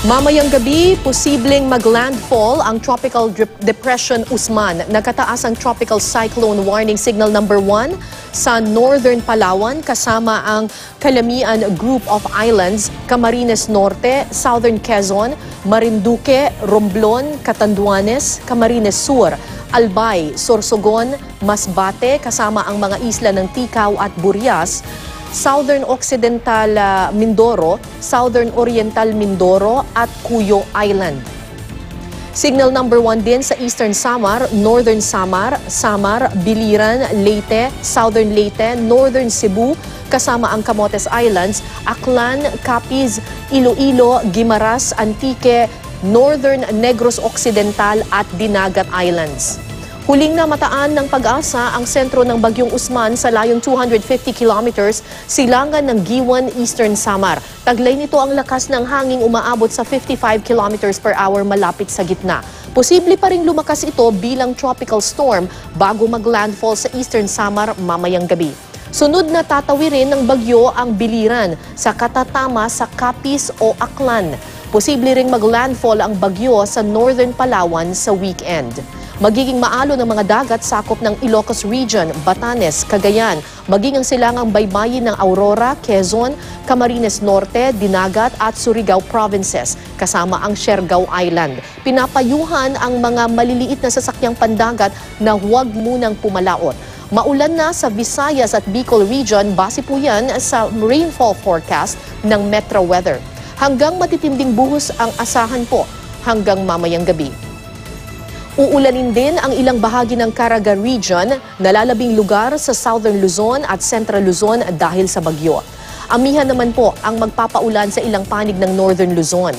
Mamayang gabi, posibleng mag-landfall ang Tropical Depression Usman. Nagkataas ang Tropical Cyclone Warning Signal number 1 sa Northern Palawan kasama ang Calamian Group of Islands, Camarines Norte, Southern Quezon, Marinduque, Romblon, Catanduanes, Camarines Sur, Albay, Sorsogon, Masbate kasama ang mga isla ng Ticao at Burias, Southern Occidental Mindoro, Southern Oriental Mindoro at Cuyo Island. Signal number 1 din sa Eastern Samar, Northern Samar, Samar, Biliran, Leyte, Southern Leyte, Northern Cebu, kasama ang Camotes Islands, Aklan, Capiz, Iloilo, Guimaras, Antique, Northern Negros Occidental at Dinagat Islands. Huling namataan ng Pag-asa ang sentro ng Bagyong Usman sa layong 250 kilometers silangan ng Giwan, Eastern Samar. Taglay nito ang lakas ng hanging umaabot sa 55 kilometers per hour malapit sa gitna. Posible pa ring lumakas ito bilang tropical storm bago mag-landfall sa Eastern Samar mamayang gabi. Sunod na tatawirin ng bagyo ang Biliran sa katatama sa Capiz o Aklan. Posible ring mag-landfall ang bagyo sa Northern Palawan sa weekend. Magiging maalo ng mga dagat sakop ng Ilocos Region, Batanes, Cagayan, maging ang silangang baybayin ng Aurora, Quezon, Camarines Norte, Dinagat at Surigao Provinces, kasama ang Siargao Island. Pinapayuhan ang mga maliliit na sasakyang pandagat na huwag munang pumalaot. Maulan na sa Visayas at Bicol Region, base po yan sa rainfall forecast ng Metro Weather. Hanggang matitinding buhos ang asahan po hanggang mamayang gabi. Uulanin din ang ilang bahagi ng Caraga Region, nalalabing lugar sa Southern Luzon at Central Luzon dahil sa bagyo. Amihan naman po ang magpapaulan sa ilang panig ng Northern Luzon.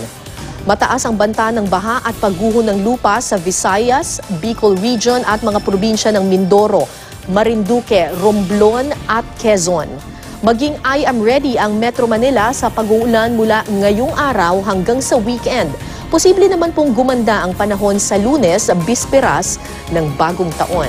Mataas ang banta ng baha at pagguho ng lupa sa Visayas, Bicol Region at mga probinsya ng Mindoro, Marinduque, Romblon at Quezon. Maging I am ready ang Metro Manila sa pag-uulan mula ngayong araw hanggang sa weekend. Posible naman pong gumanda ang panahon sa Lunes, bisperas ng bagong taon.